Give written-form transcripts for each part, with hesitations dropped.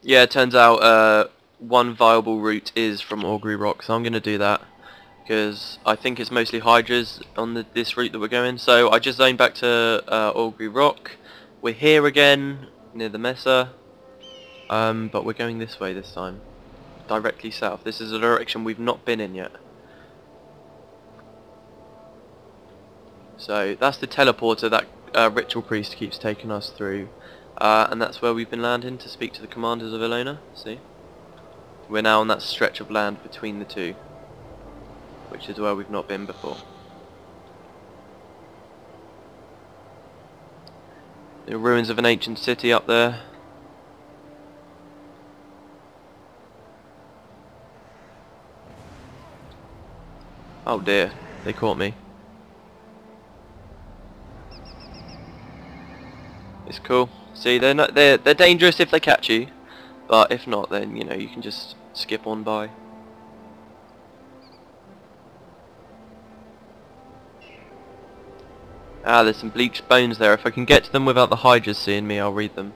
Yeah, it turns out one viable route is from Augury Rock, so I'm going to do that. Because I think it's mostly hydras on this route that we're going. So I just zoned back to Augury Rock. We're here again, near the Mesa. But we're going this way this time. Directly south. This is a direction we've not been in yet. So that's the teleporter that Ritual Priest keeps taking us through. And that's where we've been landing to speak to the commanders of Elona. See? We're now on that stretch of land between the two, which is where we've not been before. The ruins of an ancient city up there. Oh dear, they caught me. It's cool. See, they're dangerous if they catch you, but if not, then you know you can just skip on by. Ah, there's some bleached bones there. If I can get to them without the hydras seeing me, I'll read them.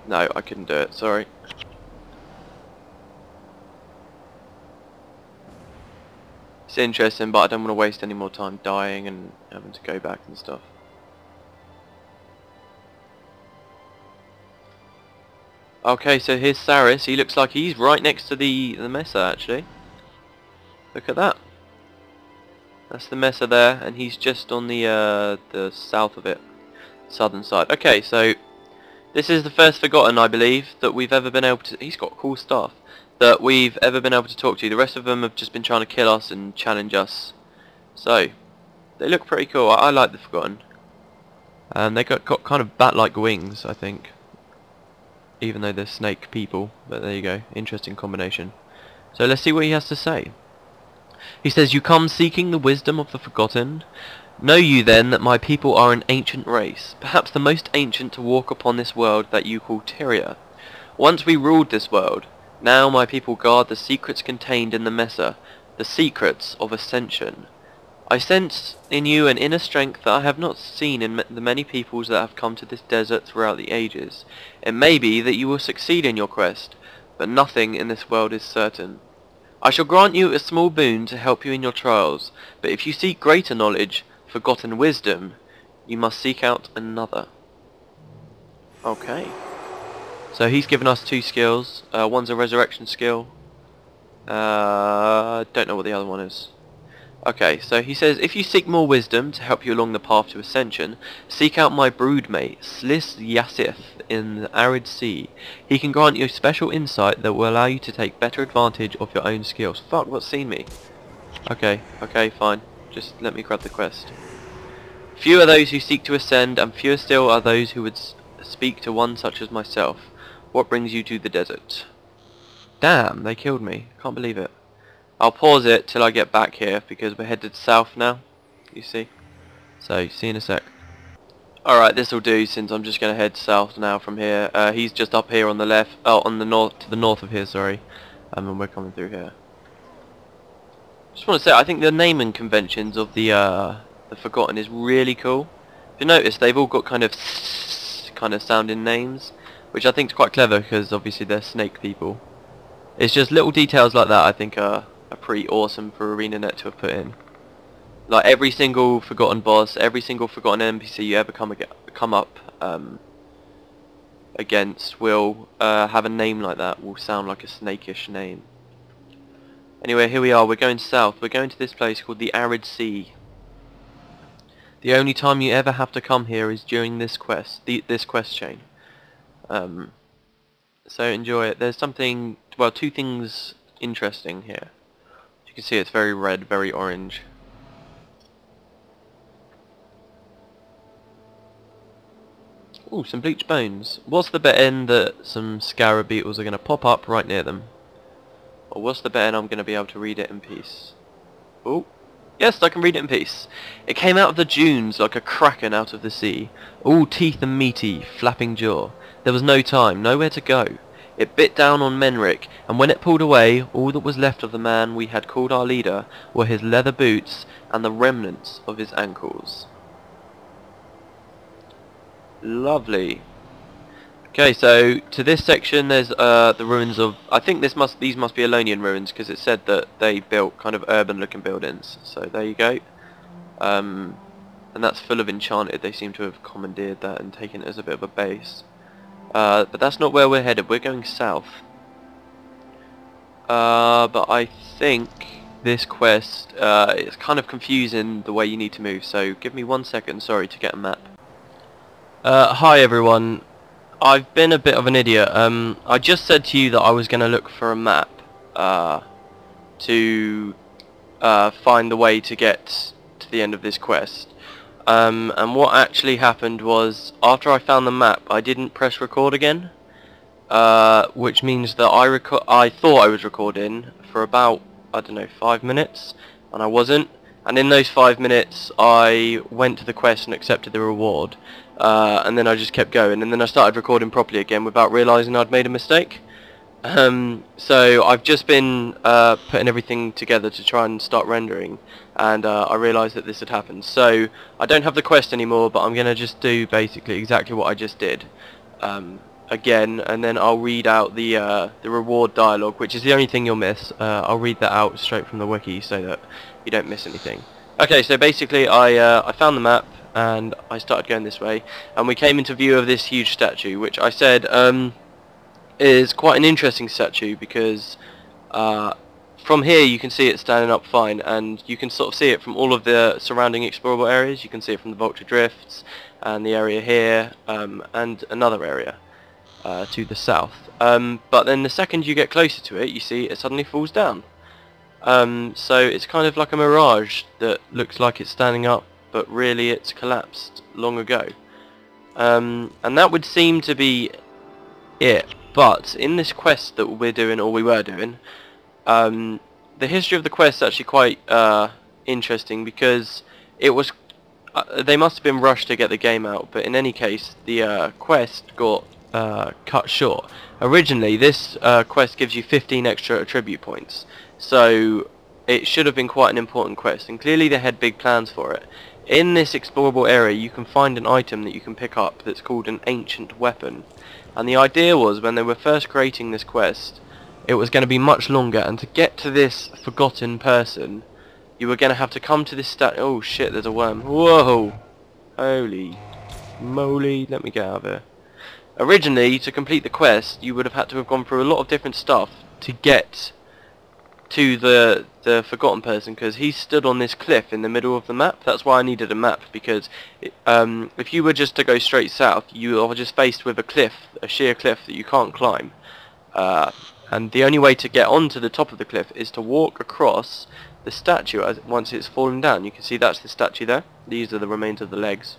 No, I couldn't do it, sorry. It's interesting, but I don't want to waste any more time dying and having to go back and stuff. Okay, so here's Saris. He looks like he's right next to the Mesa, actually. Look at that. That's the Mesa there, and he's just on the south of it, southern side. Okay, so this is the first Forgotten, I believe, that we've ever been able to... He's got cool stuff. That we've ever been able to talk to. The rest of them have just been trying to kill us and challenge us. So, they look pretty cool. I like the Forgotten. And they got kind of bat-like wings, I think. Even though they're snake people. But there you go. Interesting combination. So let's see what he has to say. He says, "You come seeking the wisdom of the Forgotten? Know you then that my people are an ancient race, perhaps the most ancient to walk upon this world that you call Tyria. Once we ruled this world. Now my people guard the secrets contained in the Mesa, the secrets of ascension. I sense in you an inner strength that I have not seen in the many peoples that have come to this desert throughout the ages. It may be that you will succeed in your quest, but nothing in this world is certain. I shall grant you a small boon to help you in your trials, but if you seek greater knowledge, forgotten wisdom, you must seek out another." Okay. So he's given us 2 skills. One's a resurrection skill. Don't know what the other one is. Okay, so he says, "If you seek more wisdom to help you along the path to ascension, seek out my broodmate, Slis Yassith, in the arid sea. He can grant you special insight that will allow you to take better advantage of your own skills." Fuck, what's seen me? Okay, fine. Just let me grab the quest. "Few are those who seek to ascend, and fewer still are those who would speak to one such as myself. What brings you to the desert?" Damn, they killed me. Can't believe it. I'll pause it till I get back here because we're headed south now, you see. So, see you in a sec. Alright, this'll do since I'm just going to head south now from here. He's just up here on the left, on the north, to the north of here, sorry. And we're coming through here. Just want to say, I think the naming conventions of the Forgotten is really cool. If you notice, they've all got kind of sounding names, which I think is quite clever because obviously they're snake people. It's just little details like that I think are pretty awesome for ArenaNet to have put in. Like every single Forgotten boss, every single Forgotten NPC you ever come up against will have a name like that, will sound like a snakish name. Anyway, here we are, we're going south. We're going to this place called the Arid Sea. The only time you ever have to come here is during this quest, this quest chain. So enjoy it. There's something, well, 2 things interesting here. You can see it's very red, very orange. Ooh, some bleached bones. What's the betting that some scarab beetles are going to pop up right near them? Or what's the betting I'm going to be able to read it in peace? Oh, yes, I can read it in peace. "It came out of the dunes like a kraken out of the sea, all teeth and meaty, flapping jaw. There was no time, nowhere to go. It bit down on Menric, and when it pulled away, all that was left of the man we had called our leader were his leather boots and the remnants of his ankles. Lovely. Okay, so to this section there's the ruins of, I think these must be Alonian ruins, because it said that they built kind of urban looking buildings. So there you go. And that's full of enchanted. They seem to have commandeered that and taken it as a bit of a base. But that's not where we're headed. We're going south. But I think this quest is kind of confusing the way you need to move. So give me 1 second, sorry, to get a map. Hi everyone. I've been a bit of an idiot. I just said to you that I was going to look for a map to find the way to get to the end of this quest. And what actually happened was, after I found the map, I didn't press record again, which means that I thought I was recording for about, I don't know, 5 minutes, and I wasn't. And in those 5 minutes, I went to the quest and accepted the reward. And then I just kept going, and then I started recording properly again without realising I'd made a mistake. So I've just been putting everything together to try and start rendering, and I realised that this had happened. So I don't have the quest anymore, but I'm going to just do basically exactly what I just did again, and then I'll read out the reward dialogue, which is the only thing you'll miss. I'll read that out straight from the wiki so that you don't miss anything. Okay, so basically I found the map, and I started going this way, and we came into view of this huge statue, which I said is quite an interesting statue, because from here you can see it standing up fine, and you can sort of see it from all of the surrounding explorable areas. You can see it from the Vulture Drifts, and the area here, and another area to the south. But then the second you get closer to it, you see it suddenly falls down. So it's kind of like a mirage that looks like it's standing up, but really it's collapsed long ago. And that would seem to be it. But in this quest that we're doing, or we were doing, the history of the quest is actually quite interesting, because it was they must have been rushed to get the game out, but in any case the quest got cut short. Originally this quest gives you 15 extra attribute points, so it should have been quite an important quest, and clearly they had big plans for it. In this explorable area you can find an item that you can pick up that's called an ancient weapon, and the idea was, when they were first creating this quest, it was going to be much longer, and to get to this forgotten person you were going to have to come to this oh shit, there's a worm. Whoa, holy moly, let me get out of here. Originally, to complete the quest you would have had to have gone through a lot of different stuff to get to the forgotten person, because he stood on this cliff in the middle of the map. That's why I needed a map, because if you were just to go straight south, you are just faced with a cliff, a sheer cliff that you can't climb, and the only way to get onto the top of the cliff is to walk across the statue once it's fallen down. You can see that's the statue there. These are the remains of the legs.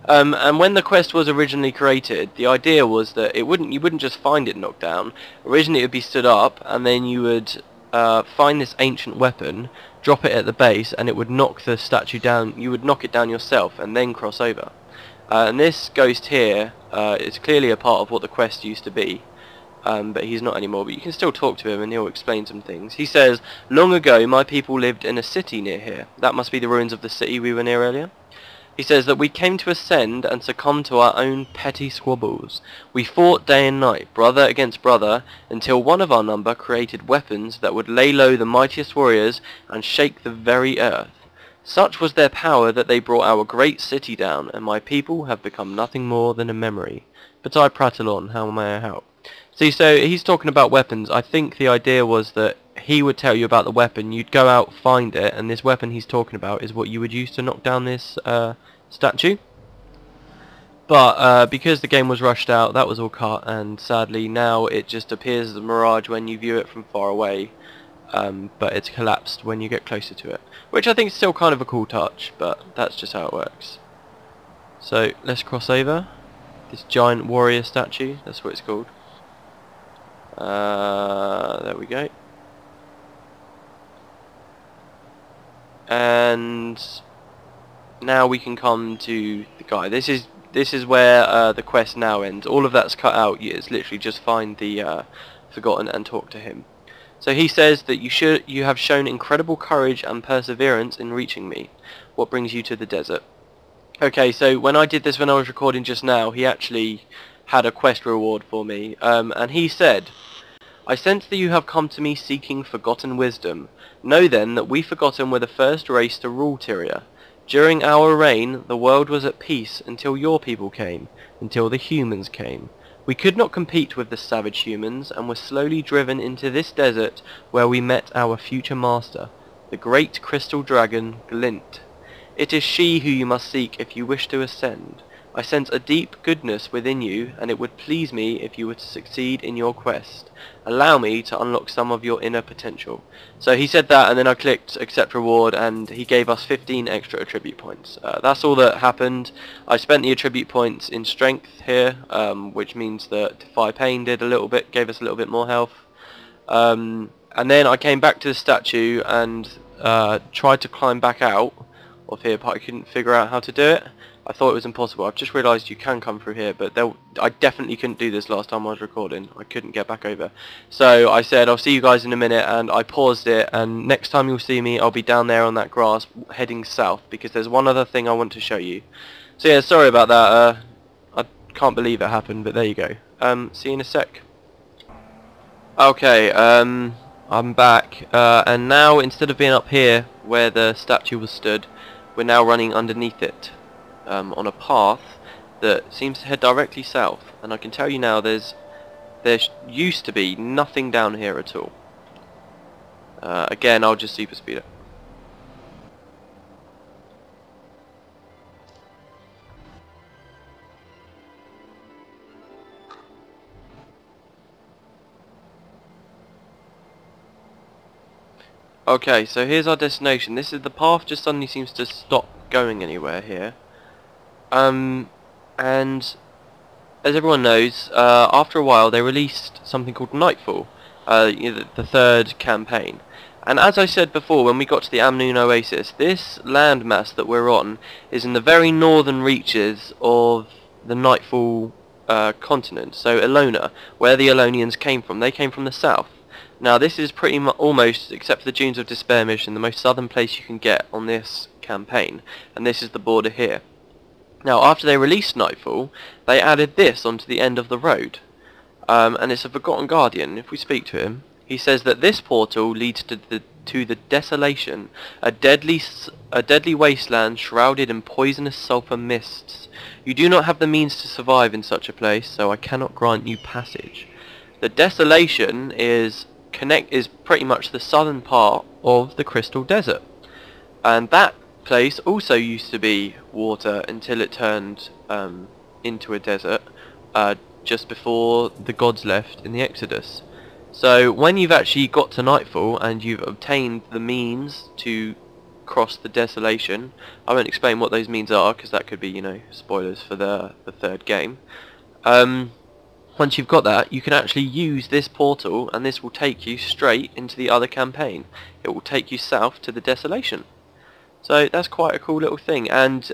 And when the quest was originally created, the idea was that you wouldn't just find it knocked down. Originally it would be stood up, and then you would find this ancient weapon, drop it at the base, and it would knock the statue down. You would knock it down yourself and then cross over. And this ghost here is clearly a part of what the quest used to be, but he's not anymore. But you can still talk to him and he'll explain some things. He says, "Long ago my people lived in a city near here." That must be the ruins of the city we were near earlier. He says that we came to ascend and succumb to our own petty squabbles. We fought day and night, brother against brother, until one of our number created weapons that would lay low the mightiest warriors and shake the very earth. Such was their power that they brought our great city down, and my people have become nothing more than a memory. But I prattle on, how may I help? See, so he's talking about weapons. I think the idea was that he would tell you about the weapon, you'd go out, find it, and this weapon he's talking about is what you would use to knock down this statue. But because the game was rushed out, that was all cut, and sadly now it just appears as a mirage when you view it from far away, but it's collapsed when you get closer to it, which I think is still kind of a cool touch, but that's just how it works. So let's cross over. This giant warrior statue, that's what it's called. There we go. And now we can come to the guy. This is this is where the quest now ends. All of that's cut out. It's literally just find the Forgotten and talk to him. So he says that you have shown incredible courage and perseverance in reaching me. What brings you to the desert? Okay, so when I did this when I was recording just now, he actually had a quest reward for me, and he said, I sense that you have come to me seeking forgotten wisdom. Know then that we Forgotten were the first race to rule Tyria. During our reign, the world was at peace until your people came, until the humans came. We could not compete with the savage humans, and were slowly driven into this desert where we met our future master, the great crystal dragon, Glint. It is she who you must seek if you wish to ascend. I sense a deep goodness within you, and it would please me if you were to succeed in your quest. Allow me to unlock some of your inner potential. So he said that, and then I clicked accept reward, and he gave us 15 extra attribute points. That's all that happened. I spent the attribute points in strength here, which means that Defy Pain did a little bit, gave us a little bit more health. And then I came back to the statue and tried to climb back out of here, but I couldn't figure out how to do it. I thought it was impossible. I've just realised you can come through here, but I definitely couldn't do this last time I was recording. I couldn't get back over. So I said I'll see you guys in a minute, and I paused it, and next time you'll see me I'll be down there on that grass heading south, because there's one other thing I want to show you. So yeah, sorry about that. I can't believe it happened, but there you go. See you in a sec. Okay, I'm back, and now instead of being up here where the statue was stood, we're now running underneath it. On a path that seems to head directly south, and I can tell you now there used to be nothing down here at all. Again, I'll just super speed it. Okay, so here's our destination. This is the path, just suddenly seems to stop going anywhere here. And as everyone knows, after a while they released something called Nightfall, the third campaign. And as I said before, when we got to the Amnoon Oasis, this landmass that we're on is in the very northern reaches of the Nightfall continent, so Elona, where the Elonians came from. They came from the south. Now this is pretty much almost, except for the Dunes of Despair mission, the most southern place you can get on this campaign, and this is the border here. Now after they released Nightfall, they added this onto the end of the road, and it's a Forgotten Guardian. If we speak to him, he says that this portal leads to the Desolation, a deadly wasteland shrouded in poisonous sulphur mists. You do not have the means to survive in such a place, so I cannot grant you passage. The Desolation is pretty much the southern part of the Crystal Desert, and that place also used to be water until it turned into a desert just before the gods left in the Exodus. So when you've actually got to Nightfall and you've obtained the means to cross the Desolation, I won't explain what those means are because that could be, you know, spoilers for the third game. Once you've got that, you can actually use this portal, and this will take you straight into the other campaign. It will take you south to the Desolation. So that's quite a cool little thing, and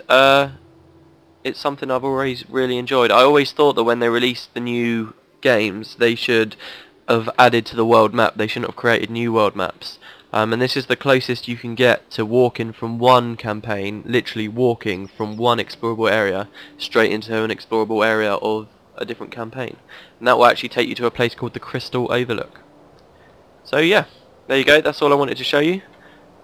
it's something I've always really enjoyed. I always thought that when they released the new games, they should have added to the world map. They shouldn't have created new world maps. And this is the closest you can get to walking from one campaign, literally walking from one explorable area straight into an explorable area of a different campaign. And that will actually take you to a place called the Crystal Overlook. So yeah, there you go, that's all I wanted to show you.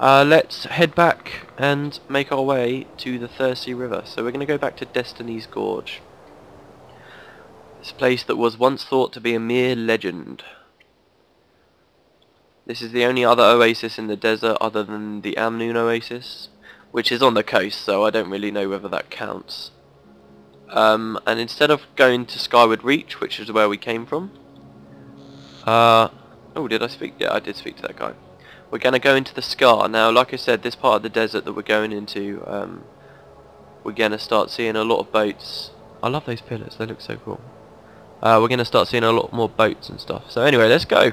Let's head back and make our way to the Thirsty River. So we're going to go back to Destiny's Gorge. This place that was once thought to be a mere legend. This is the only other oasis in the desert other than the Amnoon Oasis, which is on the coast, so I don't really know whether that counts. And instead of going to Skyward Reach, which is where we came from, oh, did I speak? Yeah, I did speak to that guy. We're going to go into the Scar. Now, like I said, this part of the desert that we're going into, we're going to start seeing a lot of boats. I love those pillars, they look so cool. We're going to start seeing a lot more boats and stuff. So anyway, let's go.